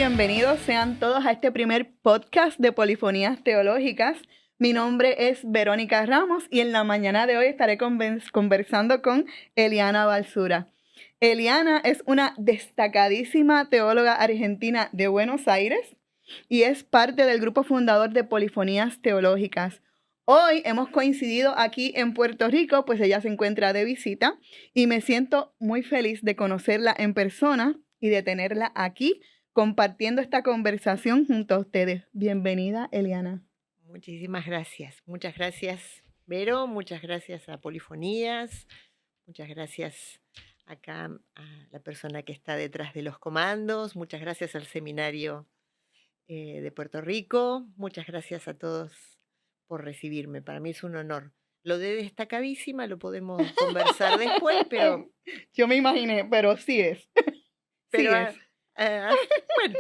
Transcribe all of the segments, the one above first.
bienvenidos sean todos a este primer podcast de Polifonías Teológicas. Mi nombre es Verónica Ramos y en la mañana de hoy estaré conversando con Eliana Balsura. Eliana es una destacadísima teóloga argentina de Buenos Aires y es parte del grupo fundador de Polifonías Teológicas. Hoy hemos coincidido aquí en Puerto Rico, pues ella se encuentra de visita y me siento muy feliz de conocerla en persona y de tenerla aquí compartiendo esta conversación junto a ustedes. Bienvenida, Eliana. Muchísimas gracias. Muchas gracias, Vero. Muchas gracias a Polifonías. Muchas gracias acá a la persona que está detrás de los comandos. Muchas gracias al seminario de Puerto Rico. Muchas gracias a todos por recibirme. Para mí es un honor. Lo de destacadísima lo podemos conversar después, pero... Yo me imaginé, pero sí es. Pero sí es. Bueno.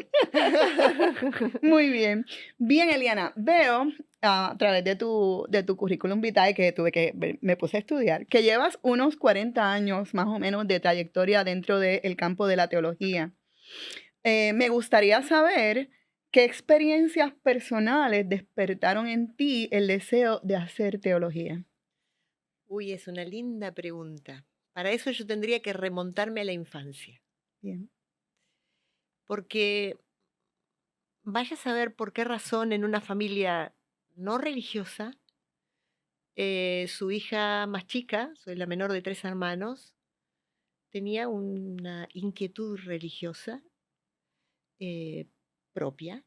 Muy bien. Bien, Eliana, veo a través de tu currículum vitae me puse a estudiar, que llevas unos 40 años más o menos de trayectoria dentro del campo de la teología. Me gustaría saber qué experiencias personales despertaron en ti el deseo de hacer teología. Uy, es una linda pregunta. Para eso yo tendría que remontarme a la infancia. Bien. Porque vaya a saber por qué razón en una familia no religiosa, su hija más chica, soy la menor de 3 hermanos, tenía una inquietud religiosa eh, propia.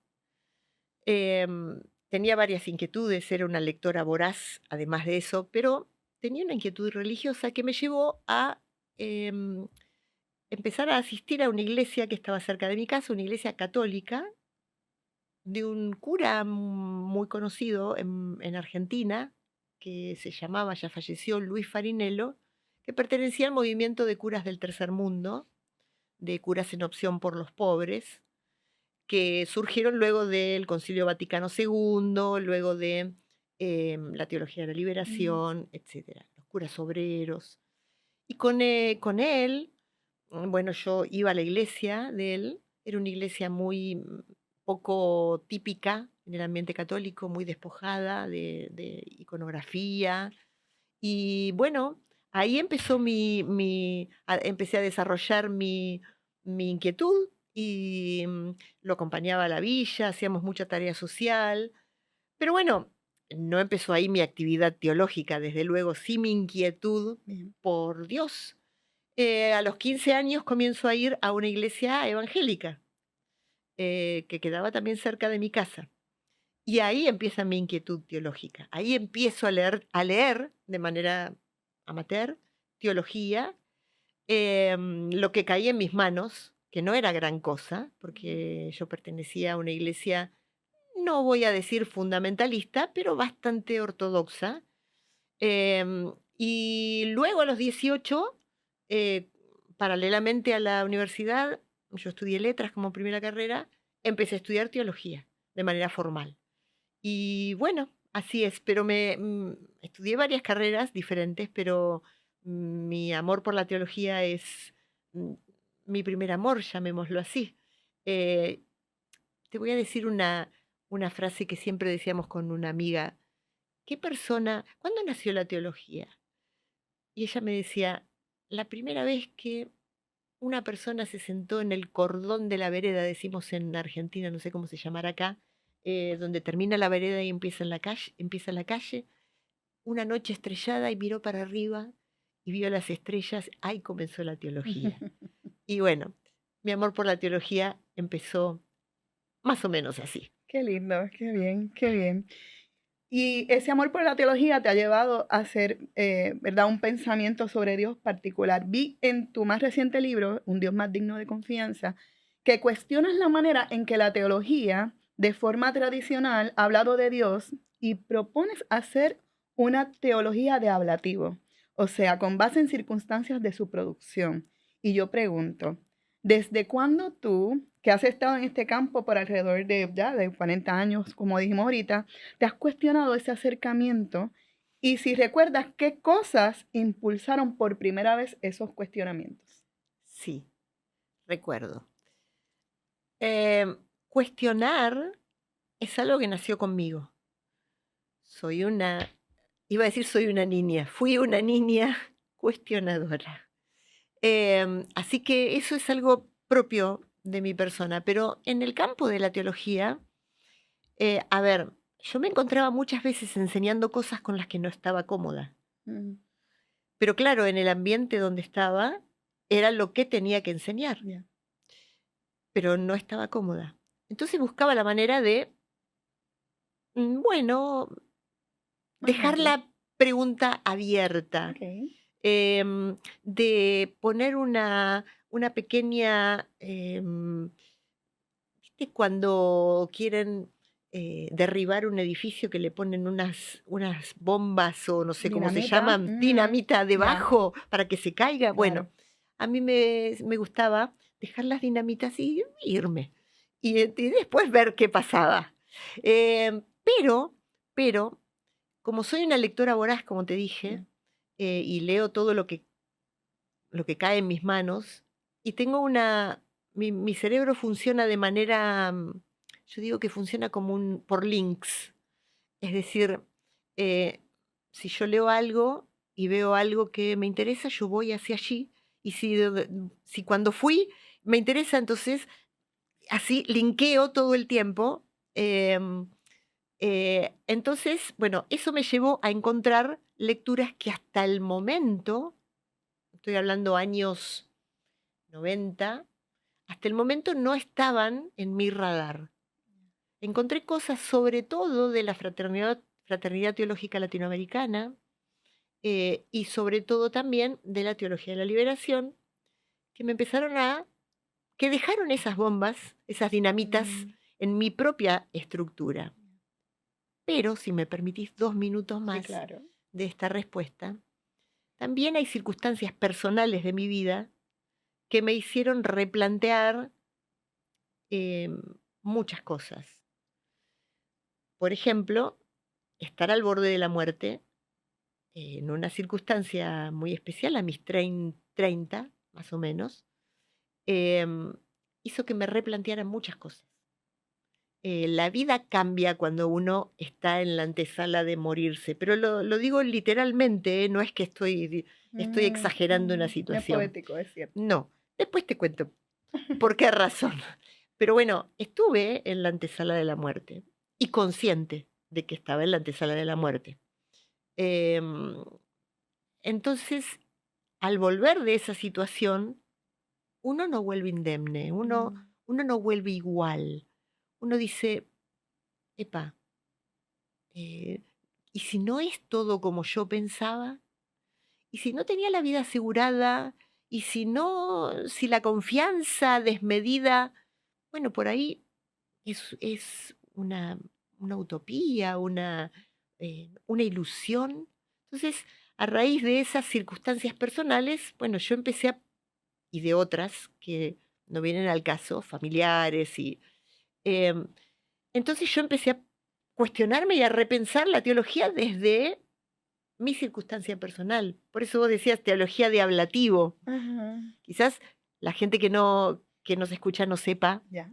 Tenía varias inquietudes, era una lectora voraz, además de eso, pero tenía una inquietud religiosa que me llevó a em, empezar a asistir a una iglesia que estaba cerca de mi casa, una iglesia católica, de un cura muy conocido en Argentina, que se llamaba, ya falleció, Luis Farinello, que pertenecía al movimiento de curas del tercer mundo, de curas en opción por los pobres, que surgieron luego del Concilio Vaticano II, luego de la teología de la liberación, etcétera, los curas obreros. Y con él, bueno, yo iba a la iglesia de él, era una iglesia muy poco típica en el ambiente católico, muy despojada de iconografía. Y bueno, ahí empezó empecé a desarrollar mi inquietud y lo acompañaba a la villa, hacíamos mucha tarea social. Pero bueno, no empezó ahí mi actividad teológica, desde luego, sí mi inquietud Bien. por Dios. A los 15 años comienzo a ir a una iglesia evangélica que quedaba también cerca de mi casa. Y ahí empieza mi inquietud teológica. Ahí empiezo a leer de manera amateur teología, lo que caía en mis manos, que no era gran cosa, porque yo pertenecía a una iglesia, no voy a decir fundamentalista, pero bastante ortodoxa. Y luego a los 18, eh, paralelamente a la universidad, yo estudié letras como primera carrera, empecé a estudiar teología de manera formal. Y bueno, así es, pero estudié varias carreras diferentes, pero mi amor por la teología es mm, mi primer amor, llamémoslo así. Eh, Te voy a decir una frase que siempre decíamos con una amiga. ¿Cuándo nació la teología? Y ella me decía, la primera vez que una persona se sentó en el cordón de la vereda, decimos en Argentina, no sé cómo se llamará acá, donde termina la vereda y empieza la calle, una noche estrellada y miró para arriba y vio las estrellas, ahí comenzó la teología. Y bueno, mi amor por la teología empezó más o menos así. Qué lindo, qué bien, qué bien. Y ese amor por la teología te ha llevado a hacer, ¿verdad?, un pensamiento sobre Dios particular. Vi en tu más reciente libro, Un Dios más digno de confianza, que cuestionas la manera en que la teología, de forma tradicional, ha hablado de Dios y propones hacer una teología de ablativo, o sea, con base en circunstancias de su producción. Y yo pregunto, ¿desde cuándo tú, que has estado en este campo por alrededor de 40 años, como dijimos ahorita, te has cuestionado ese acercamiento? Y si recuerdas, ¿qué cosas impulsaron por primera vez esos cuestionamientos? Sí, recuerdo. Eh, cuestionar es algo que nació conmigo. Iba a decir soy una niña, fui una niña cuestionadora. Así que eso es algo propio de mi persona, pero en el campo de la teología, a ver, yo me encontraba muchas veces enseñando cosas con las que no estaba cómoda, Mm, pero claro, en el ambiente donde estaba era lo que tenía que enseñar, ya. pero no estaba cómoda. Entonces buscaba la manera de, bueno, dejar Manejarlo. la pregunta abierta, Ok. de poner una pequeña, ¿viste cuando quieren derribar un edificio que le ponen unas bombas o no sé cómo se Dinamita. llaman, Ujú, dinamita ya, debajo para que se caiga? Bueno, claro. a mí me gustaba dejar las dinamitas y irme. Y después ver qué pasaba. Pero, como soy una lectora voraz, como te dije, Ya. y leo todo lo que cae en mis manos, y tengo mi cerebro funciona de manera, yo digo que funciona como por links. Es decir, eh, si yo leo algo y veo algo que me interesa, yo voy hacia allí. Y si cuando fui me interesa, entonces así linkeo todo el tiempo. Entonces, bueno, eso me llevó a encontrar lecturas que hasta el momento, estoy hablando años 90, hasta el momento no estaban en mi radar. Encontré cosas sobre todo de la fraternidad teológica latinoamericana, y sobre todo también de la teología de la liberación, que me empezaron que dejaron esas bombas, esas dinamitas Mm, en mi propia estructura. Pero si me permitís 2 minutos sí, más claro. de esta respuesta, también hay circunstancias personales de mi vida que me hicieron replantear muchas cosas. Por ejemplo, estar al borde de la muerte en una circunstancia muy especial, a mis 30 más o menos, em, hizo que me replanteara muchas cosas. La vida cambia cuando uno está en la antesala de morirse, pero lo digo literalmente, no es que estoy exagerando una Es situación. poético, es cierto. No, después te cuento por qué razón. Pero bueno, estuve en la antesala de la muerte y consciente de que estaba en la antesala de la muerte. Em, entonces, al volver de esa situación, uno no vuelve indemne, Mm, uno no vuelve igual. Uno dice, epa, eh, ¿y si no es todo como yo pensaba? ¿Y si no tenía la vida asegurada? ¿Y si no, si la confianza desmedida, bueno, por ahí es una utopía, una ilusión? Entonces, a raíz de esas circunstancias personales, bueno, yo y de otras que no vienen al caso, familiares, em, entonces yo empecé a cuestionarme y a repensar la teología desde mi circunstancia personal. Por eso vos decías teología de ablativo. ajá, Quizás la gente que nos escucha no sepa ya,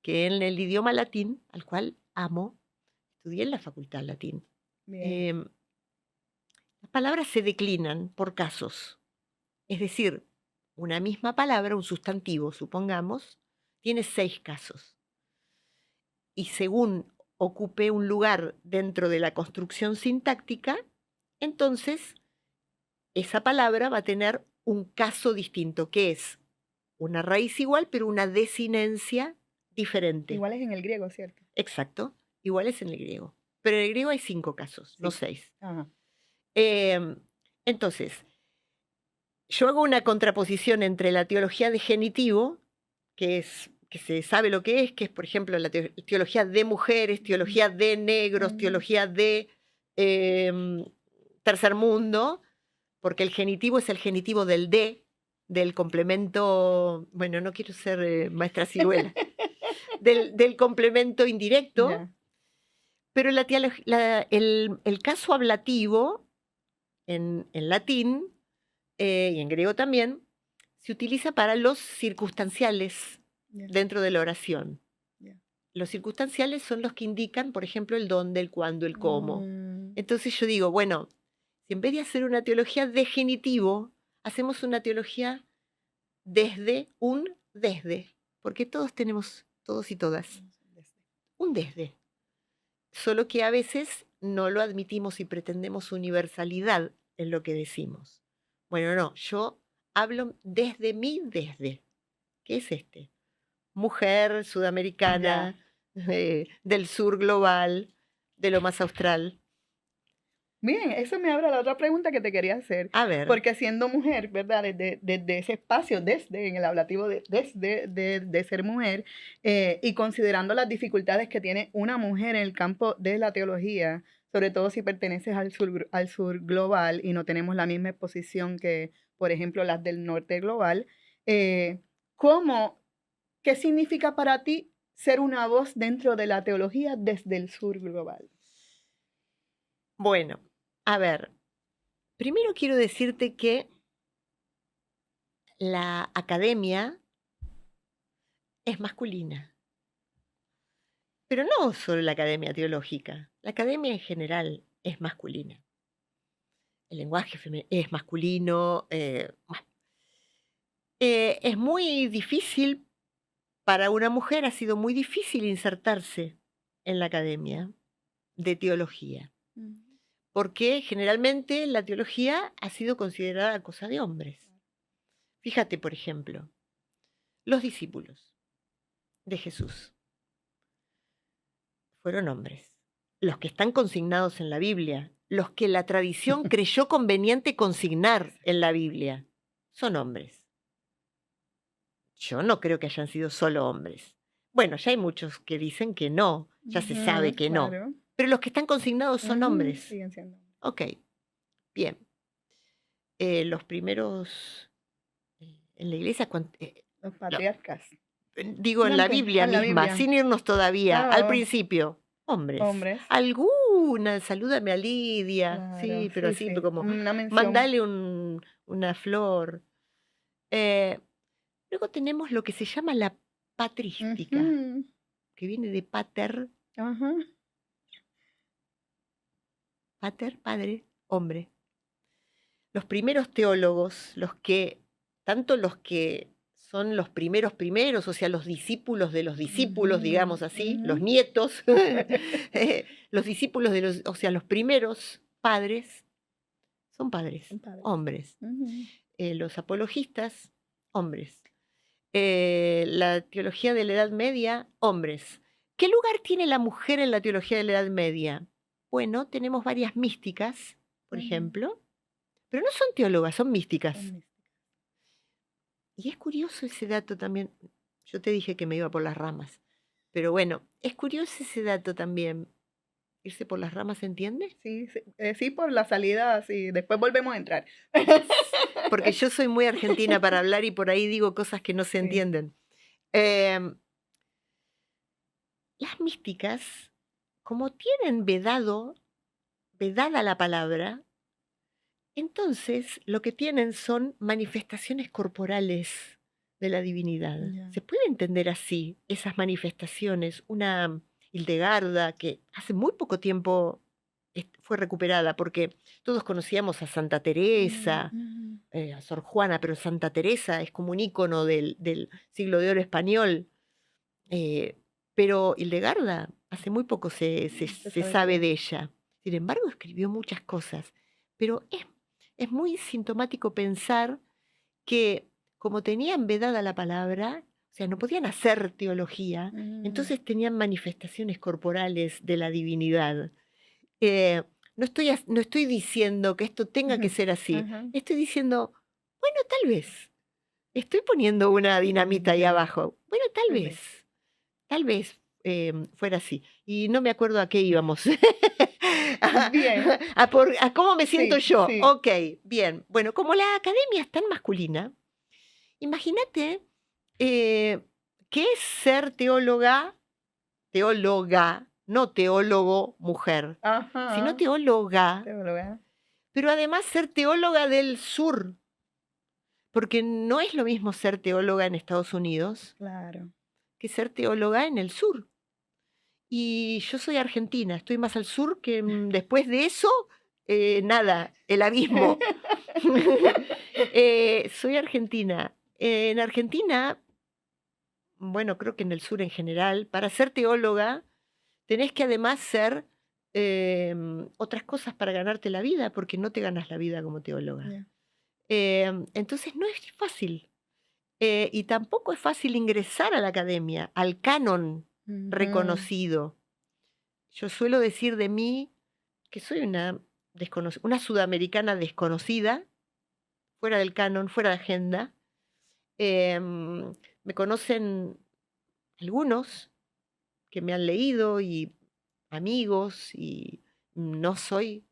que en el idioma latín, al cual amo, estudié en la facultad latín, bien. em, las palabras se declinan por casos. Es decir, una misma palabra, un sustantivo, supongamos, tiene 6 casos. Y según ocupe un lugar dentro de la construcción sintáctica, entonces esa palabra va a tener un caso distinto, que es una raíz igual, pero una desinencia diferente. Igual es en el griego, ¿cierto? Exacto, igual es en el griego. Pero en el griego hay 5 casos, no Sí. 6. Ajá. Entonces, yo hago una contraposición entre la teología de genitivo, que se sabe lo que es, por ejemplo, la teología de mujeres, Ujú. teología de negros, Mm, teología de em, tercer mundo, porque el genitivo es el genitivo del complemento, bueno, no quiero ser maestra ciruela, del complemento indirecto, ya, pero el caso ablativo en latín y en griego también se utiliza para los circunstanciales ya, dentro de la oración. ya. Los circunstanciales son los que indican, por ejemplo, el dónde, el cuándo, el cómo. Mm, Entonces yo digo, bueno, si en vez de hacer una teología de genitivo, hacemos una teología desde, porque todos tenemos, todos y todas, un desde. Solo que a veces no lo admitimos y pretendemos universalidad en lo que decimos. Bueno, no, yo hablo desde mi desde, que es este. Mujer ya. sudamericana, del sur global, de lo más austral. Bien, eso me abre a la otra pregunta que te quería hacer. A ver, Porque siendo mujer, ¿verdad? Desde ese espacio, desde, en el ablativo de ser mujer, y considerando las dificultades que tiene una mujer en el campo de la teología, sobre todo si perteneces al sur global y no tenemos la misma exposición que, por ejemplo, las del norte global, eh, ¿cómo, qué significa para ti ser una voz dentro de la teología desde el sur global? bueno, a ver, primero quiero decirte que la academia es masculina, pero no solo la academia teológica, la academia en general es masculina. El lenguaje es masculino, bueno, es muy difícil para una mujer, ha sido muy difícil insertarse en la academia de teología, Mm, porque generalmente la teología ha sido considerada cosa de hombres. Fíjate, por ejemplo, los discípulos de Jesús fueron hombres, los que están consignados en la Biblia, los que la tradición creyó conveniente consignar en la Biblia, son hombres. Yo no creo que hayan sido solo hombres. Bueno, ya hay muchos que dicen que no, ya se sabe que no. claro. Pero los que están consignados son hombres. Siguen siendo. Ok, bien. Los primeros en la iglesia, Los patriarcas. digo en la Antes, Biblia en la misma, Biblia. sin irnos todavía, al Oh, principio, hombres. hombres. Alguna, salúdame a Lidia, Claro, sí, pero sí, así sí. como, Una mención. mandale una flor. Luego tenemos lo que se llama la patrística, Ujú, que viene de pater, ajá. padre, hombre. Los primeros teólogos, tanto los que son los primeros, o sea, los discípulos de los discípulos, digamos así, los Ujú. nietos, los discípulos de o sea, los primeros padres, son padres, Son padres. hombres. Ujú. Los apologistas, hombres. La teología de la Edad Media, hombres. ¿Qué lugar tiene la mujer en la teología de la Edad Media? Bueno, tenemos varias místicas, por Ujú. ejemplo, pero no son teólogas, son místicas. Son místicas. Y es curioso ese dato también. Yo te dije que me iba por las ramas, pero bueno, es curioso ese dato también. Irse por las ramas, ¿se entiende? Sí, sí, sí, por la salida, sí. Después volvemos a entrar. Porque yo soy muy argentina para hablar y por ahí digo cosas que no se Sí. entienden. Em, las místicas, como tienen vedada la palabra, entonces lo que tienen son manifestaciones corporales de la divinidad. Ya. Se puede entender así esas manifestaciones. Una Hildegarda que hace muy poco tiempo fue recuperada, porque todos conocíamos a Santa Teresa, Ujú. a Sor Juana, pero Santa Teresa es como un ícono del siglo de oro español. Pero Hildegarda, hace muy poco se Se sabe sabe que- de ella. Sin embargo, escribió muchas cosas. Pero es muy sintomático pensar que como tenían vedada la palabra, o sea, no podían hacer teología, Mm, entonces tenían manifestaciones corporales de la divinidad. Eh, no estoy diciendo que esto tenga que ujú. ser así. Ajá. Estoy diciendo, bueno, tal vez. Estoy poniendo una dinamita ahí Ya, abajo. Bueno, tal vez. tal vez fuera así. Y no me acuerdo a qué íbamos. Bien. A cómo me siento Sí, yo. sí. Ok, bien. Bueno, como la academia es tan masculina, imagínate qué es ser teóloga, no teólogo mujer, sino Ajá. teóloga, Teóloga. pero además ser teóloga del sur, porque no es lo mismo ser teóloga en Estados Unidos Claro. que ser teóloga en el sur. Y yo soy argentina, estoy más al sur que después de eso, nada, el abismo. Soy argentina. En Argentina, bueno, creo que en el sur en general, para ser teóloga tenés que además ser otras cosas para ganarte la vida, porque no te ganas la vida como teóloga. Ya. Entonces no es fácil. Y tampoco es fácil ingresar a la academia, al canon Ujú. reconocido. Yo suelo decir de mí que soy una sudamericana desconocida, fuera del canon, fuera de agenda. Me conocen algunos que me han leído y amigos, y no soy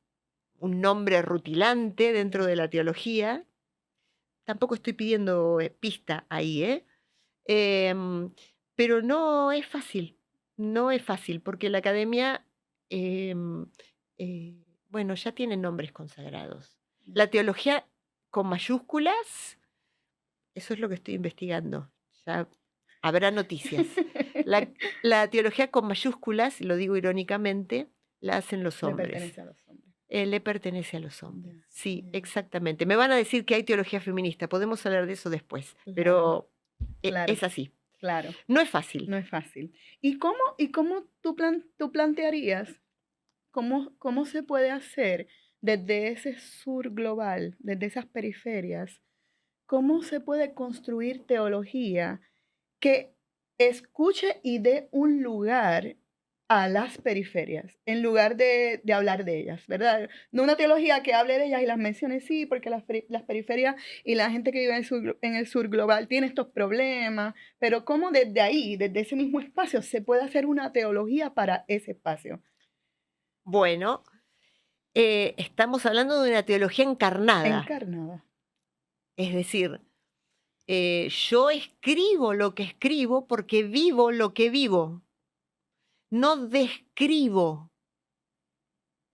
un nombre rutilante dentro de la teología. Tampoco estoy pidiendo pista ahí, ¿eh? Em, pero no es fácil, no es fácil, porque la academia, em, bueno, ya tiene nombres consagrados. La teología con mayúsculas, eso es lo que estoy investigando. Ya habrá noticias. La teología con mayúsculas, lo digo irónicamente, la hacen los Le hombres. pertenece a los hombres. Le pertenece a los hombres. Ya, Sí, ya. exactamente. Me van a decir que hay teología feminista, podemos hablar de eso después, Claro, pero claro, es así. claro. No es fácil. No es fácil. ¿Y cómo tú plantearías cómo se puede hacer desde ese sur global, desde esas periferias, cómo se puede construir teología que escuche y dé un lugar a las periferias, en lugar de hablar de ellas, ¿verdad? No una teología que hable de ellas y las mencione, sí, porque las periferias y la gente que vive en el sur global tiene estos problemas, pero cómo desde ahí, desde ese mismo espacio, se puede hacer una teología para ese espacio. Bueno, estamos hablando de una teología encarnada. Encarnada. Es decir, yo escribo lo que escribo porque vivo lo que vivo. No describo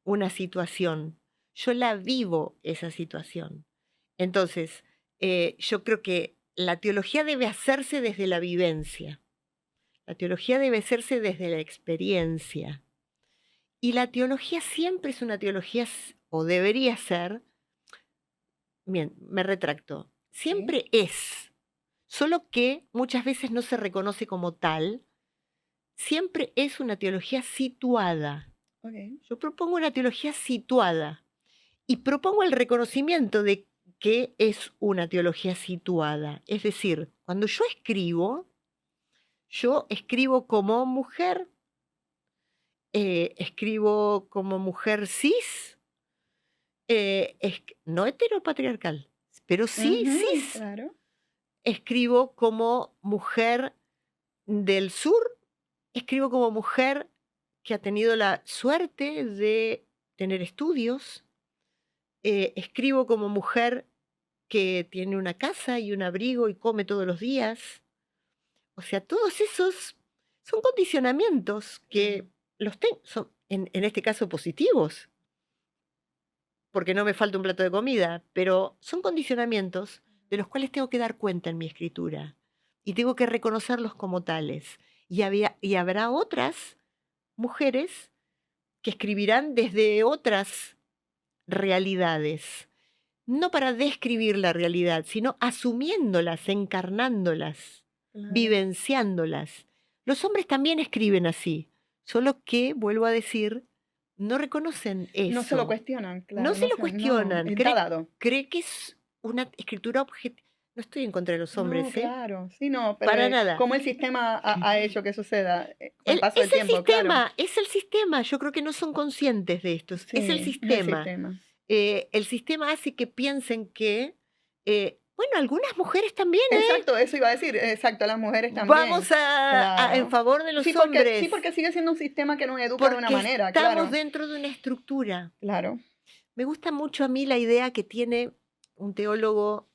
una situación, yo la vivo esa situación. Entonces, yo creo que la teología debe hacerse desde la vivencia. La teología debe hacerse desde la experiencia. Y la teología siempre es una teología, o debería ser, bien, me retracto, Sí. siempre es, solo que muchas veces no se reconoce como tal, siempre es una teología situada. Ok. Yo propongo una teología situada y propongo el reconocimiento de que es una teología situada. Es decir, cuando yo escribo como mujer, escribo como mujer cis, no heteropatriarcal, pero sí Ujú, cis. claro. Escribo como mujer del sur, escribo como mujer que ha tenido la suerte de tener estudios, escribo como mujer que tiene una casa y un abrigo y come todos los días. O sea, todos esos son condicionamientos que son, en este caso, positivos, porque no me falta un plato de comida, pero son condicionamientos de los cuales tengo que dar cuenta en mi escritura y tengo que reconocerlos como tales. Y habrá otras mujeres que escribirán desde otras realidades, no para describir la realidad, sino asumiéndolas, encarnándolas, Claro. vivenciándolas. Los hombres también escriben así, solo que, vuelvo a decir, no reconocen No se lo eso, cuestionan, claro. no se lo No, cuestionan, está dado. cree que es una escritura objetiva. No estoy en contra de los hombres, No, claro. Sí, no, pero para nada. cómo el sistema ha hecho que suceda con el paso del Es el tiempo, claro. sistema, es el sistema. Yo creo que no son conscientes de esto. Sí, Es el es el sistema. sistema. El sistema hace que piensen que, bueno, algunas mujeres también, Exacto, eso iba a decir, exacto, las mujeres también. vamos en Claro. favor de los Sí, hombres, porque sigue siendo un sistema que nos educa de una porque manera, estamos claro. dentro de una estructura. Claro. Me gusta mucho a mí la idea que tiene un teólogo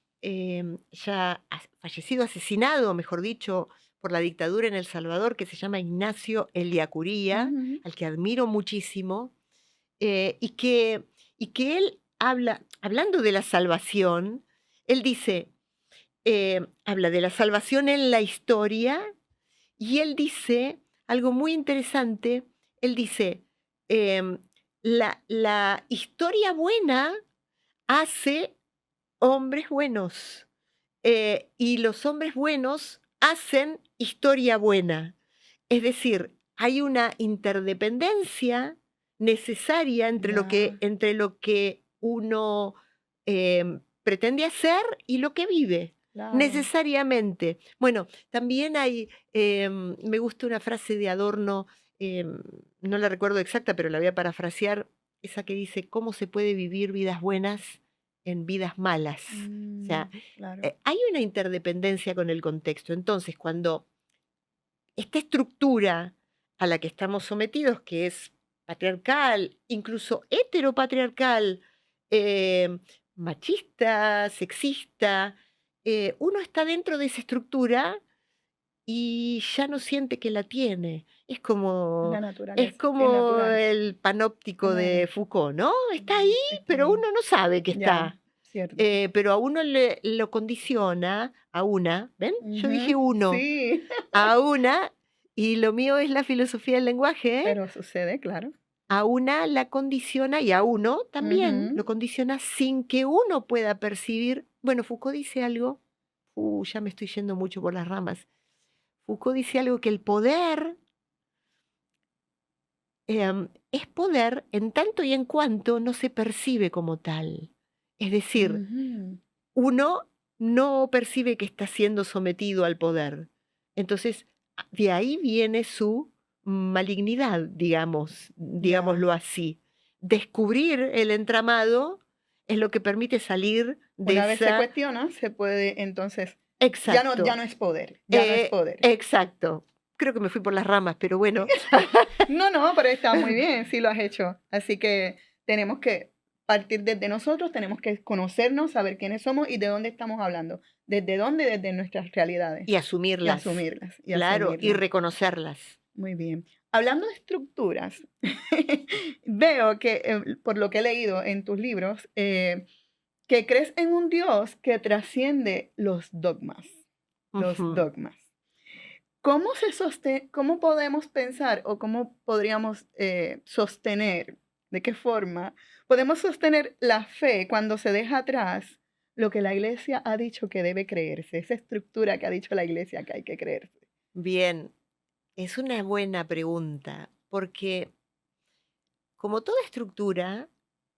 ya fallecido, asesinado, mejor dicho, por la dictadura en El Salvador, que se llama Ignacio Ellacuría, Ujú. al que admiro muchísimo, y que él hablando de la salvación, él dice, habla de la salvación en la historia, y él dice, algo muy interesante. Él dice, em, la historia buena hace hombres buenos, y los hombres buenos hacen historia buena. Es decir, hay una interdependencia necesaria Ya, entre lo que uno pretende hacer y lo que vive, claro. necesariamente. Bueno, también hay, me gusta una frase de Adorno, no la recuerdo exacta, pero la voy a parafrasear, esa que dice, ¿cómo se puede vivir vidas buenas en vidas malas? O sea, Claro. hay una interdependencia con el contexto. Entonces, cuando esta estructura a la que estamos sometidos, que es patriarcal, incluso heteropatriarcal, eh, machista, sexista, uno está dentro de esa estructura y ya no siente que la tiene. La Es naturaleza, sí, es como natural. el panóptico de Como, Foucault, ¿no? Está ahí, está pero ahí. uno no sabe que Ya, está. cierto. Pero a uno lo condiciona, a una, ¿ven? Yo dije Ujú, uno, sí, a una, y lo mío es la filosofía del lenguaje, ¿eh? pero sucede, claro. A una la condiciona y a uno también Ujú. lo condiciona sin que uno pueda percibir. Bueno, Foucault dice algo, ya me estoy yendo mucho por las ramas. Foucault dice algo que el poder es poder en tanto y en cuanto no se percibe como tal. Es decir, Ujú. uno no percibe que está siendo sometido al poder. Entonces, de ahí viene su malignidad, digamos, Ya. digámoslo así. Descubrir el entramado es lo que permite salir de Una vez se esa. cuestiona, se puede entonces, ya Exacto, no es poder, ya no es poder. exacto. Creo que me fui por las ramas, pero bueno. No, no, pero está muy bien, sí lo has hecho. Así que tenemos que partir desde nosotros, tenemos que conocernos, saber quiénes somos y de dónde estamos hablando. ¿Desde dónde? Desde nuestras realidades. Y Y asumirlas, asumirlas, y claro, y asumirlas. reconocerlas. Muy bien. Hablando de estructuras, veo que, por lo que he leído en tus libros, que crees en un Dios que trasciende los dogmas. Los Ujú. dogmas. ¿Cómo podemos pensar o cómo podríamos sostener, de qué forma podemos sostener la fe cuando se deja atrás lo que la iglesia ha dicho que debe creerse, esa estructura que ha dicho la iglesia que hay que creerse? Bien, es una buena pregunta, porque como toda estructura,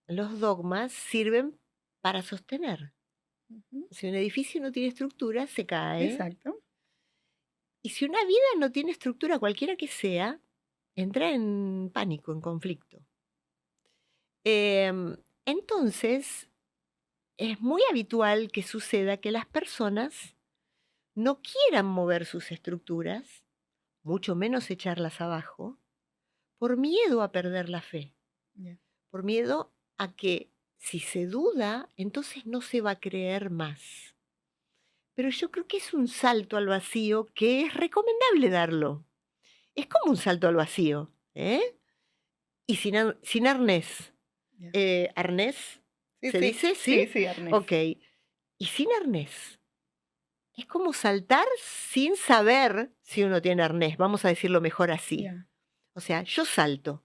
los dogmas sirven para sostener. Ujú, Si un edificio no tiene estructura, se cae. exacto. Y si una vida no tiene estructura, cualquiera que sea, entra en pánico, en conflicto. Entonces, es muy habitual que suceda que las personas no quieran mover sus estructuras, mucho menos echarlas abajo, por miedo a perder la fe, Ya. por miedo a que si se duda, entonces no se va a creer más. Pero yo creo que es un salto al vacío que es recomendable darlo. Es como un salto al vacío, ¿eh? Y sin arnés. Ya. ¿Arnés Sí, se sí, dice? sí, ¿Sí? sí, Arnés. Ok. Y sin arnés. Es como saltar sin saber si uno tiene arnés, vamos a decirlo mejor así. Ya, O sea, yo salto.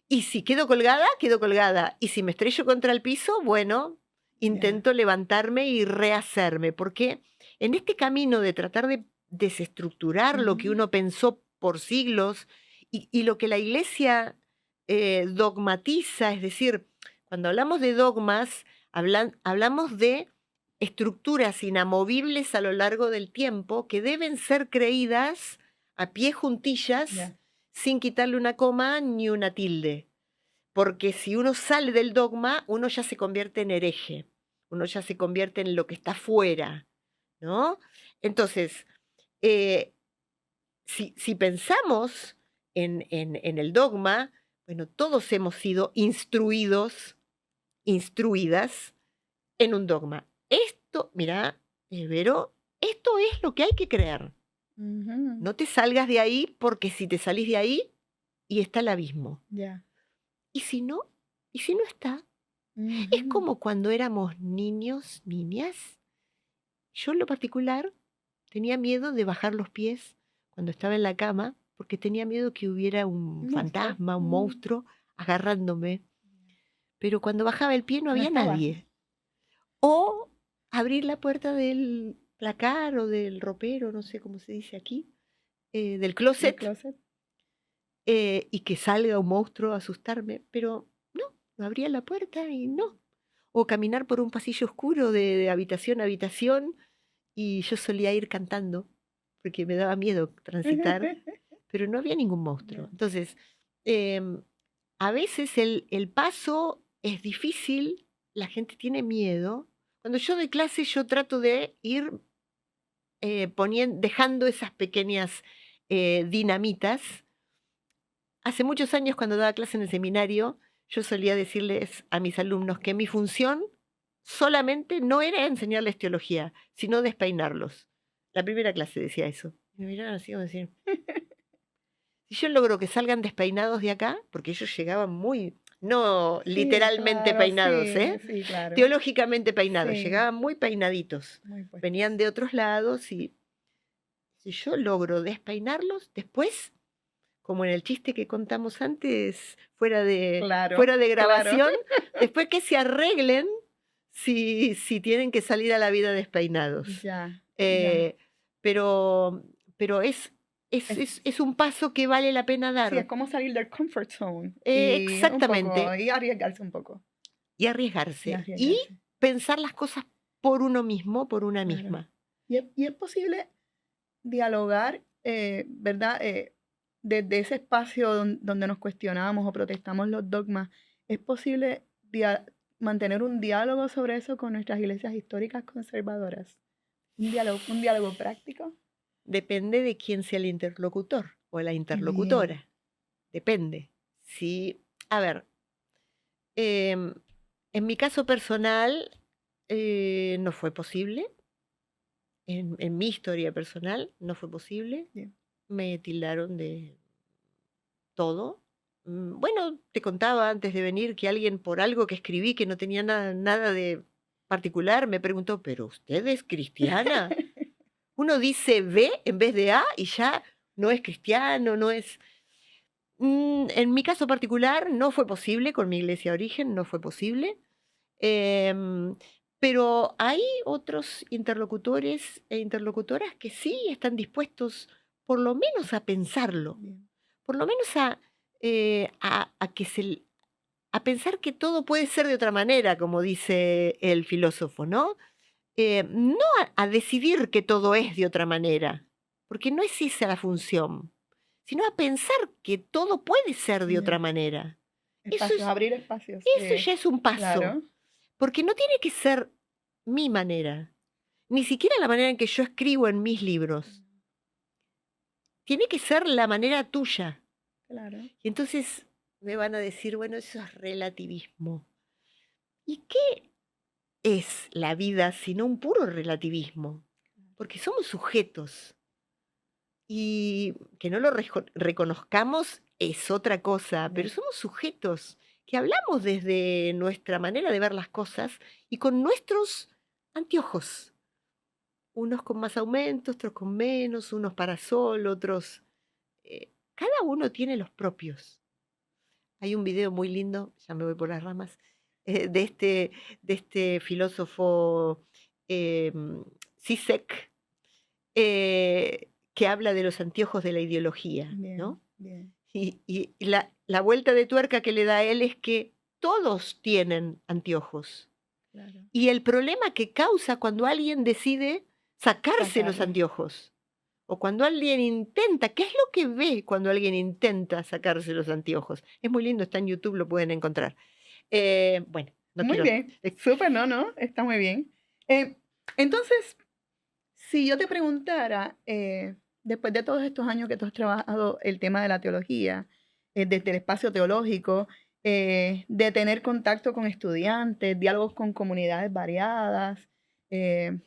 Y si quedo colgada, quedo colgada. Y si me estrello contra el piso, bueno, ya. intento levantarme y rehacerme, porque en este camino de tratar de desestructurar lo que Ujú, uno pensó por siglos y lo que la iglesia dogmatiza, es decir, cuando hablamos de dogmas, hablamos de estructuras inamovibles a lo largo del tiempo que deben ser creídas a pie juntillas ya, sin quitarle una coma ni una tilde. Porque si uno sale del dogma, uno ya se convierte en hereje, uno ya se convierte en lo que está fuera, ¿no? Entonces, eh, si pensamos en el dogma, bueno, todos hemos sido instruidos, instruidas en un dogma. Esto, mira, Vero, esto es lo que hay que creer. ujú, No te salgas de ahí porque si te salís de ahí y está el abismo. ya, ¿Y si no? ¿Y si no está? Es ujú, como cuando éramos niños, niñas. Yo en lo particular tenía miedo de bajar los pies cuando estaba en la cama porque tenía miedo que hubiera un Un monstruo. fantasma, un monstruo agarrándome. Pero cuando bajaba el pie no No había estaba. nadie. O abrir la puerta del placar o del ropero, no sé cómo se dice aquí, del El closet, closet. y que salga un monstruo a asustarme. Pero no abría la puerta y no. O caminar por un pasillo oscuro de habitación a habitación y yo solía ir cantando porque me daba miedo transitar, pero no había ningún monstruo. Ya. Entonces, em, a veces el paso es difícil, la gente tiene miedo. Cuando yo doy clase, yo trato de ir dejando esas pequeñas dinamitas. Hace muchos años, cuando daba clase en el seminario, yo solía decirles a mis alumnos que mi función solamente no era enseñarles teología, sino despeinarlos. La primera clase decía eso. Y me miraban así como decir, si yo logro que salgan despeinados de acá, porque ellos llegaban muy, no Sí, literalmente claro, peinados, sí, claro. teológicamente peinados, Sí, llegaban muy peinaditos, muy puestos. venían de otros lados y si yo logro despeinarlos, después, como en el chiste que contamos antes, fuera de Claro, claro. grabación, después que se arreglen si tienen que salir a la vida despeinados. Ya, ya. Pero es un paso que vale la pena Sí, es dar. como salir del comfort zone y un poco, Exactamente, y arriesgarse un poco. y Y arriesgarse, y arriesgarse, pensar las cosas por uno mismo, por una claro. misma. Y es posible dialogar, ¿verdad? Desde ese espacio donde nos cuestionamos o protestamos los dogmas, ¿es posible mantener un diálogo sobre eso con nuestras iglesias históricas conservadoras? Un diálogo práctico. Depende de quién sea el interlocutor o la Bien, interlocutora. Depende. Sí, a ver, em, en mi caso personal no fue posible. En mi historia personal no fue posible. bien. Me tildaron de todo. Bueno, te contaba antes de venir que alguien por algo que escribí que no tenía nada de particular me preguntó, ¿pero usted es cristiana? Uno dice B en vez de A y ya no es cristiano, no es... En mi caso particular no fue posible, con mi iglesia de origen no fue posible, em, pero hay otros interlocutores e interlocutoras que sí están dispuestos por lo menos a pensarlo, Bien. por lo menos a pensar que todo puede ser de otra manera, como dice el filósofo, ¿no? No a decidir que todo es de otra manera, porque no es esa la función, sino a pensar que todo puede ser de otra Ya. manera. Espacios, abrir espacios. Eso ya es un paso, Claro. porque no tiene que ser mi manera, ni siquiera la manera en que yo escribo en mis libros. Tiene que ser la manera tuya. Claro. Y entonces me van a decir, bueno, eso es relativismo. ¿Y qué es la vida sino un puro relativismo? Porque somos sujetos. Y que no lo reconozcamos es otra cosa, pero Ya. somos sujetos que hablamos desde nuestra manera de ver las cosas y con nuestros anteojos. Unos con más aumento, otros con menos, unos para sol, otros... cada uno tiene los propios. Hay un video muy lindo, ya me voy por las ramas, de este filósofo Zizek, que habla de los anteojos de la ideología, Bien, ¿no? bien. Y la vuelta de tuerca que le da a él es que todos tienen anteojos. Claro. Y el problema que causa cuando alguien decide sacarse los Sacarlos. anteojos, o cuando alguien intenta, ¿qué es lo que ve cuando alguien intenta sacarse los anteojos? Es muy lindo, está en YouTube, lo pueden encontrar. Bueno, no Muy quiero... bien. Súper, no, está muy bien. Entonces, si yo te preguntara, después de todos estos años que tú has trabajado el tema de la teología, desde el espacio teológico, de tener contacto con estudiantes, diálogos con comunidades variadas, eh,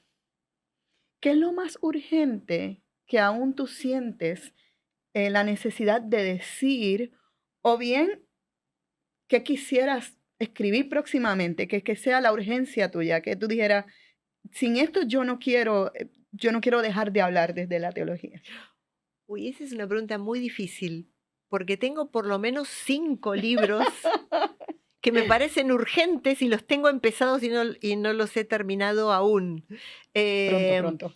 ¿qué es lo más urgente que aún tú sientes la necesidad de decir, o bien qué quisieras escribir próximamente, que sea la urgencia tuya, que tú dijeras, sin esto yo no quiero dejar de hablar desde la teología? Uy, esa es una pregunta muy difícil, porque tengo por lo menos 5 libros que me parecen urgentes y los tengo empezados y no los he terminado aún. Pronto, Em, pronto.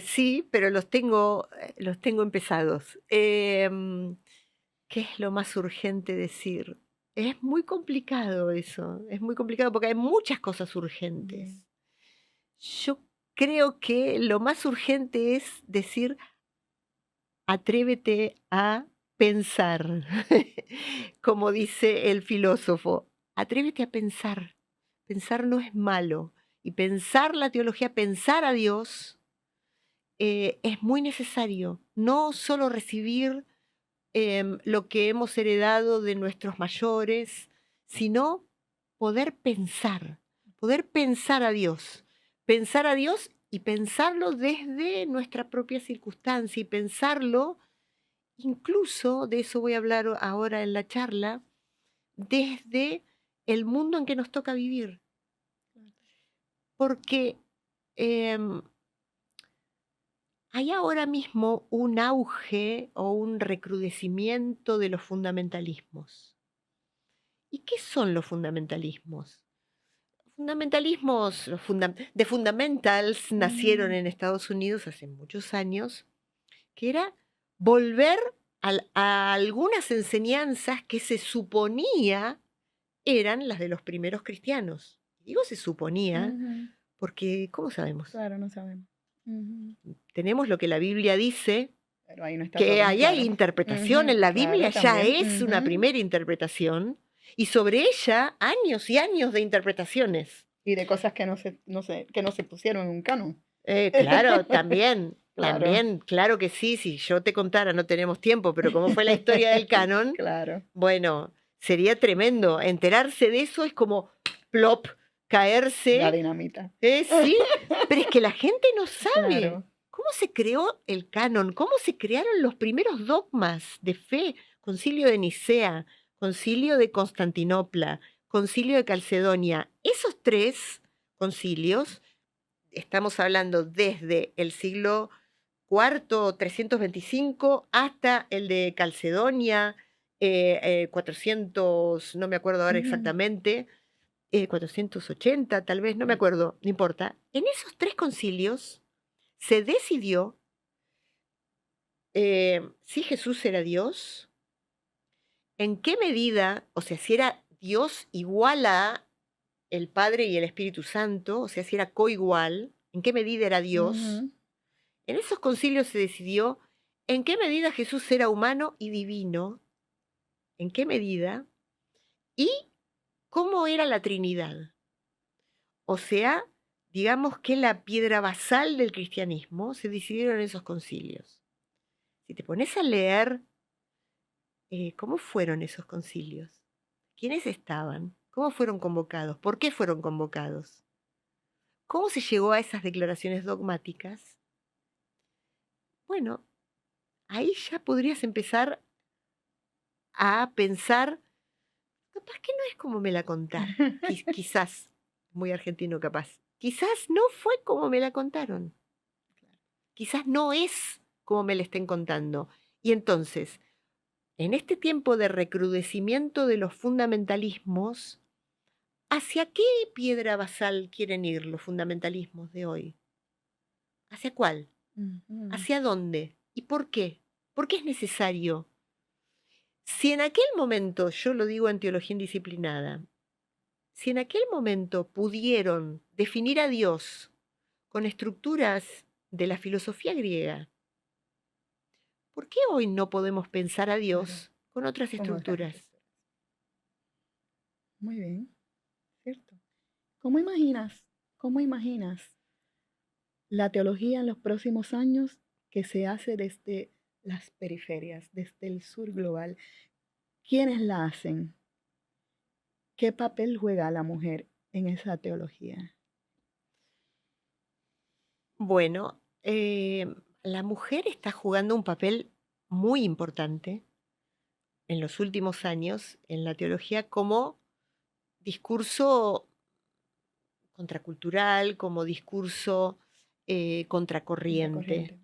sí, pero los tengo empezados. ¿Qué es lo más urgente decir? Es muy complicado eso, es muy complicado porque hay muchas cosas urgentes. Bien. Yo creo que lo más urgente es decir: "Atrévete a pensar", como dice el filósofo, atrévete a pensar. Pensar no es malo, y pensar la teología, pensar a Dios, es muy necesario. No solo recibir, lo que hemos heredado de nuestros mayores, sino poder pensar a Dios y pensarlo desde nuestra propia circunstancia y pensarlo, incluso, de eso voy a hablar ahora en la charla, desde el mundo en que nos toca vivir. Porque em, hay ahora mismo un auge o un recrudecimiento de los fundamentalismos. ¿Y qué son los fundamentalismos? Fundamentalismos, The Fundamentals nacieron Mm, en Estados Unidos hace muchos años, que era volver a algunas enseñanzas que se suponía eran las de los primeros cristianos. Digo se suponía, ujú. porque ¿cómo sabemos? Claro, no sabemos. Ujú. Tenemos lo que la Biblia dice, Pero ahí no está todo que tan ahí hay claro. interpretación, Ujú, en la Biblia claro, ya también. es una Ujú. primera interpretación, y sobre ella años y años de interpretaciones. Y de cosas que que no se pusieron en un canon. Claro, también, Claro, también, claro que sí, si yo te contara, no tenemos tiempo, pero como fue la historia del canon, claro. bueno, sería tremendo. Enterarse de eso es como plop, La caerse. dinamita. Sí, pero es que la gente no sabe Claro. cómo se creó el canon, cómo se crearon los primeros dogmas de fe. Concilio de Nicea, Concilio de Constantinopla, Concilio de Calcedonia. Esos 3 concilios, estamos hablando desde el siglo IV, 325, hasta el de Calcedonia, 400, no me acuerdo ahora Ujú. exactamente, 480 tal vez, no me acuerdo, no importa. En esos 3 concilios se decidió, si Jesús era Dios, en qué medida, o sea, si era Dios igual a el Padre y el Espíritu Santo, o sea, si era coigual, en qué medida era Dios. Ujú. En esos concilios se decidió en qué medida Jesús era humano y divino, en qué medida, y cómo era la Trinidad. O sea, digamos que la piedra basal del cristianismo se decidieron en esos concilios. Si te pones a leer, cómo fueron esos concilios, quiénes estaban, cómo fueron convocados, por qué fueron convocados, cómo se llegó a esas declaraciones dogmáticas, bueno, ahí ya podrías empezar a pensar, capaz que no es como me la contaron, quizás, muy argentino capaz, quizás no fue como me la contaron. Quizás no es como me la estén contando. Y entonces, en este tiempo de recrudecimiento de los fundamentalismos, ¿hacia qué piedra basal quieren ir los fundamentalismos de hoy? ¿Hacia cuál? Ujú. ¿Hacia dónde? ¿Y por qué? ¿Por qué es necesario? Si en aquel momento, yo lo digo en teología indisciplinada, si en aquel momento pudieron definir a Dios con estructuras de la filosofía griega, ¿por qué hoy no podemos pensar a Claro, Dios con otras con otras estructuras? estructuras. Muy bien, cierto. ¿Cómo imaginas? ¿Cómo imaginas la teología en los próximos años que se hace desde las periferias, desde el sur global? ¿Quiénes la hacen? ¿Qué papel juega la mujer en esa teología? Bueno, la mujer está jugando un papel muy importante en los últimos años en la teología como discurso contracultural, como discurso contracorriente, Contracorriente.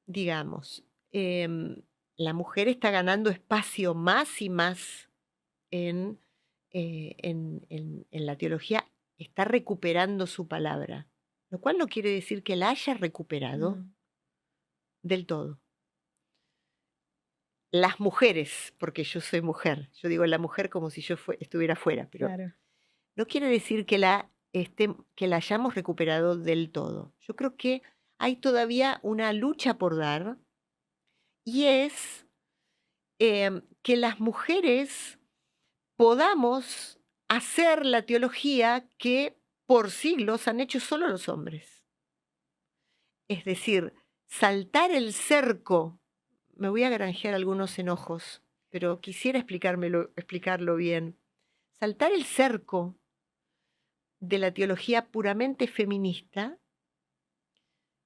digamos. em, la mujer está ganando espacio más y más en, en la teología, está recuperando su palabra, lo cual no quiere decir que la haya recuperado No, del todo. Las mujeres, porque yo soy mujer, yo digo la mujer como si yo estuviera fuera, pero claro. no quiere decir que que la hayamos recuperado del todo. Yo creo que hay todavía una lucha por dar y es que las mujeres podamos hacer la teología que por siglos han hecho solo los hombres. Es decir, saltar el cerco. Me voy a granjear algunos enojos, pero quisiera explicarlo bien. Saltar el cerco de la teología puramente feminista,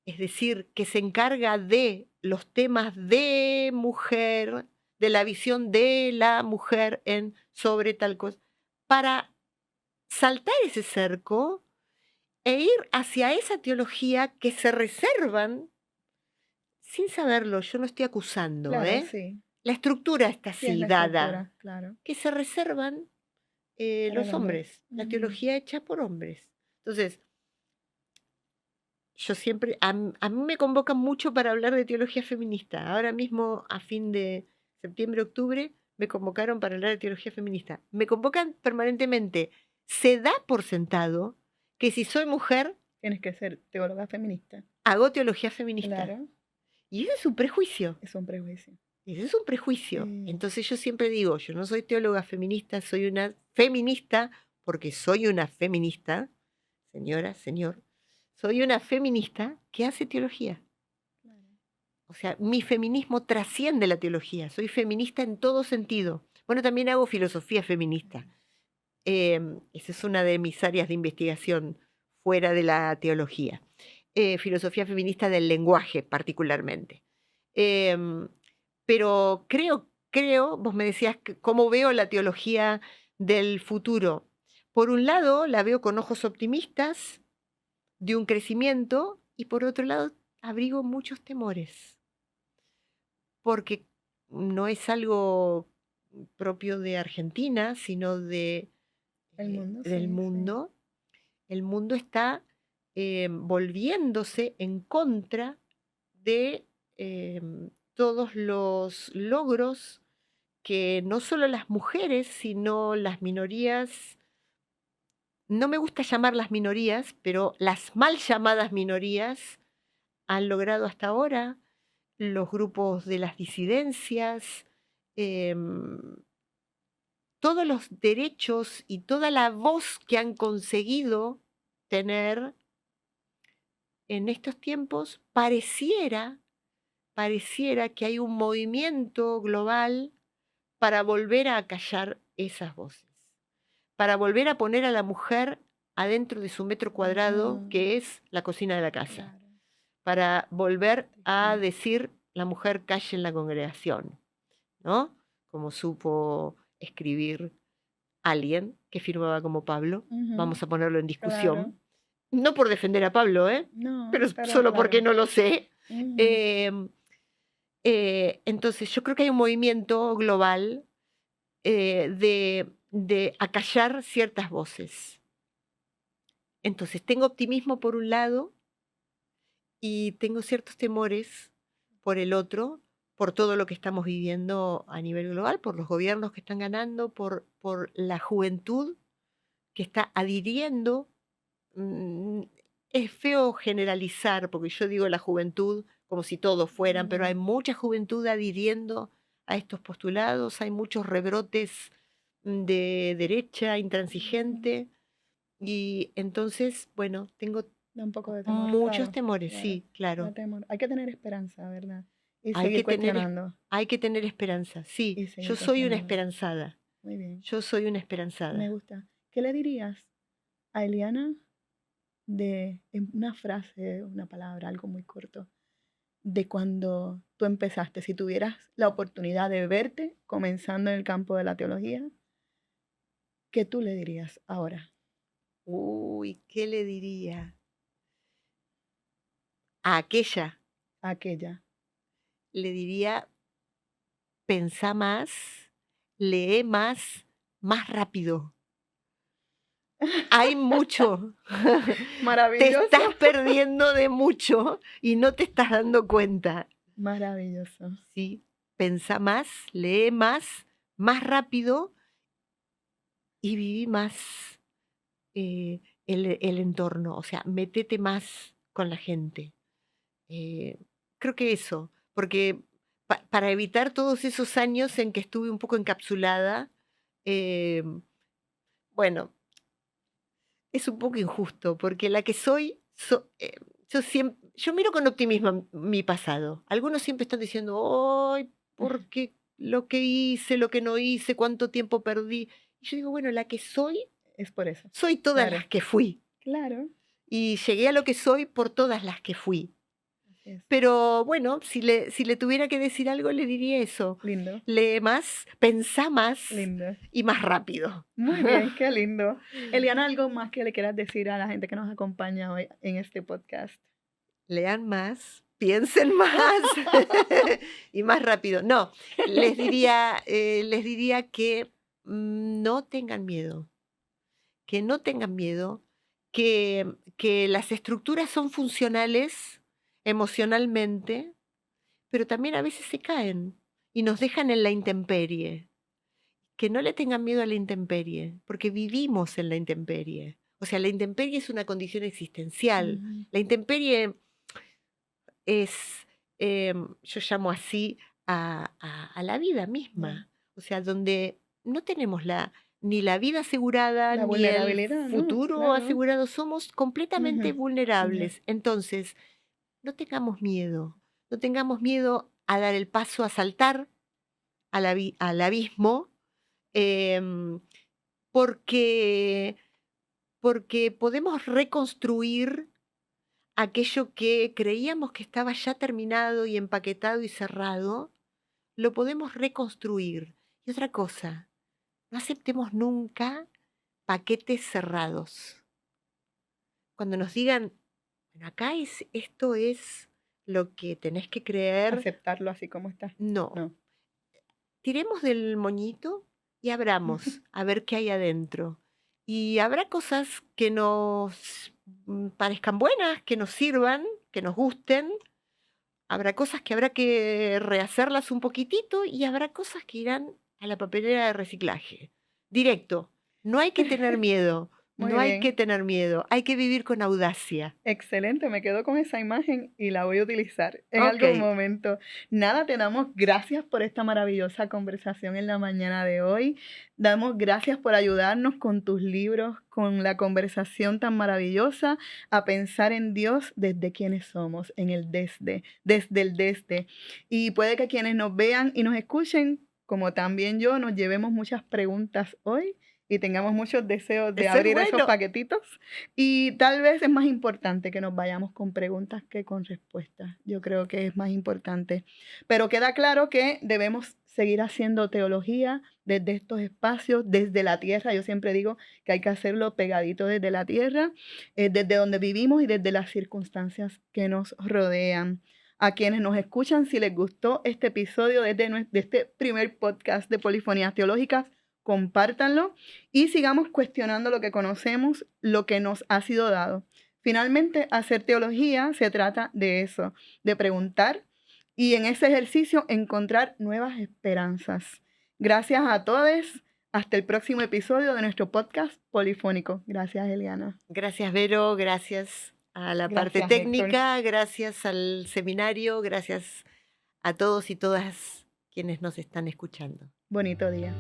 es decir, que se encarga de los temas de mujer, de la visión de la mujer sobre tal cosa, para saltar ese cerco e ir hacia esa teología que se reservan, sin saberlo, yo no estoy acusando, Claro, ¿eh? sí. La estructura está Sí, es así la dada, estructura, claro, que se reservan para el los hombre. hombres, la teología hecha por hombres. Entonces, yo siempre, a mí me convocan mucho para hablar de teología feminista. Ahora mismo, a fin de septiembre, octubre, me convocaron para hablar de teología feminista. Me convocan permanentemente. Se da por sentado que si soy mujer, Tienes que ser teóloga feminista. hago teología feminista. Claro, Y ese es un prejuicio. es un prejuicio. Ese es un prejuicio. Sí, Entonces yo siempre digo, yo no soy teóloga feminista, soy una feminista, porque soy una feminista, señora, señor, soy una feminista que hace teología. claro. O sea, mi feminismo trasciende la teología, soy feminista en todo sentido. Bueno, también hago filosofía feminista. Esa es una de mis áreas de investigación fuera de la teología. Filosofía feminista del lenguaje particularmente. Em, pero vos me decías cómo veo la teología del futuro. Por un lado, la veo con ojos optimistas de un crecimiento y por otro lado, abrigo muchos temores, porque no es algo propio de Argentina, sino El mundo, del sí, sí. mundo. El mundo está volviéndose en contra de todos los logros que no solo las mujeres, sino las minorías, no me gusta llamarlas minorías, pero las mal llamadas minorías han logrado hasta ahora, los grupos de las disidencias, em, todos los derechos y toda la voz que han conseguido tener en estos tiempos, pareciera que hay un movimiento global para volver a acallar esas voces, para volver a poner a la mujer adentro de su metro cuadrado, Ujú, que es la cocina de la casa, claro. para volver a Sí. decir la mujer calle en la congregación, ¿no? Como supo escribir alguien que firmaba como Pablo, Ujú, vamos a ponerlo en claro. discusión, no por defender a Pablo, No, pero pero solo porque claro. no lo sé. Ujú, Em, entonces, yo creo que hay un movimiento global de acallar ciertas voces. Entonces, tengo optimismo por un lado y tengo ciertos temores por el otro, por todo lo que estamos viviendo a nivel global, por los gobiernos que están ganando, por la juventud que está adhiriendo. mm, Es feo generalizar, porque yo digo la juventud como si todos fueran, pero hay ujú, mucha juventud adhiriendo a estos postulados, hay muchos rebrotes de derecha ujú. intransigente, y entonces, bueno, tengo Da un poco de temor, muchos claro, temores, claro. sí, Da claro. temor. Hay que tener esperanza, ¿verdad? Y Hay seguir que tener, cuestionando. hay que tener esperanza, sí, Y yo seguir soy una cuestionando. esperanzada, Muy bien. yo soy una Me esperanzada. gusta. ¿Qué le dirías a Eliana en una frase, una palabra, algo muy corto, de cuando tú empezaste? Si tuvieras la oportunidad de verte comenzando en el campo de la teología, ¿qué tú le dirías ahora Uy, ¿qué le diría a aquella? a aquella? le diría, pensá más, lee más, más rápido. Hay mucho. Te Maravilloso. estás perdiendo de mucho y no te estás dando cuenta. Maravilloso. ¿Sí? Pensá más, lee más, más rápido y viví más el entorno. O sea, métete más con la gente. Eh, Creo que eso, porque para evitar todos esos años en que estuve un poco encapsulada, eh, bueno, es un poco injusto, porque la que soy, yo miro con optimismo mi pasado. Algunos siempre están diciendo, ay, ¿por qué lo que hice, lo que no hice, cuánto tiempo perdí? Y yo digo, bueno, la que Es por eso. soy todas Claro. las que fui. Claro. Y llegué a lo que soy por todas las que fui. Así es. Pero bueno, si le tuviera que decir algo, le diría eso. Lindo. Lee más, pensá más Lindo. y más rápido. Muy bien, qué lindo. Eliana, ¿algo más que le quieras decir a la gente que nos acompaña hoy en este podcast? Lean más, piensen más y más rápido. No, les diría que no tengan miedo, que no tengan miedo, que las estructuras son funcionales emocionalmente, pero también a veces se caen y nos dejan en la intemperie. Que no le tengan miedo a la intemperie, porque vivimos en la intemperie. O sea, la intemperie es una condición existencial. Ujú. La intemperie es, yo llamo así a la vida Ya. misma. O sea, donde no tenemos ni la vida asegurada, La ni el vulnerabilidad, ¿no? futuro Claro. asegurado. Somos completamente Ujú. Ya. vulnerables. Entonces, no tengamos miedo. No tengamos miedo a dar el paso, a saltar al abismo, em, porque, porque podemos reconstruir aquello que creíamos que estaba ya terminado y empaquetado y cerrado, lo podemos reconstruir. Y otra cosa, no aceptemos nunca paquetes cerrados. Cuando nos digan, bueno, esto es lo que tenés que creer, Aceptarlo así como está. no. No. Tiremos del moñito y abramos a ver qué hay adentro. Y habrá cosas que nos parezcan buenas, que nos sirvan, que nos gusten. Habrá cosas que habrá que rehacerlas un poquitito y habrá cosas que irán a la papelera de reciclaje. Directo. No hay que tener miedo. Muy No hay bien. que tener miedo. Hay que vivir con audacia. Excelente, me quedo con esa imagen y la voy a utilizar en Ok. algún momento. Nada, te damos gracias por esta maravillosa conversación en la mañana de hoy. Damos gracias por ayudarnos con tus libros, con la conversación tan maravillosa, a pensar en Dios desde quienes somos, en el desde el desde. Y puede que quienes nos vean y nos escuchen, como también yo, nos llevemos muchas preguntas hoy y tengamos muchos deseos de Eso es abrir esos bueno. paquetitos. Y tal vez es más importante que nos vayamos con preguntas que con respuestas. Yo creo que es más importante. Pero queda claro que debemos seguir haciendo teología desde estos espacios, desde la tierra. Yo siempre digo que hay que hacerlo pegadito desde la tierra, desde donde vivimos y desde las circunstancias que nos rodean. A quienes nos escuchan, si les gustó este episodio de este primer podcast de Polifonías Teológicas, compártanlo y sigamos cuestionando lo que conocemos, lo que nos ha sido dado. Finalmente, hacer teología se trata de eso, de preguntar y en ese ejercicio encontrar nuevas esperanzas. Gracias a todos. Hasta el próximo episodio de nuestro podcast polifónico. Gracias, Eliana. Gracias, Vero. Gracias a la parte Gracias, Héctor. técnica. Gracias al seminario. Gracias a todos y todas quienes nos están escuchando. Bonito día.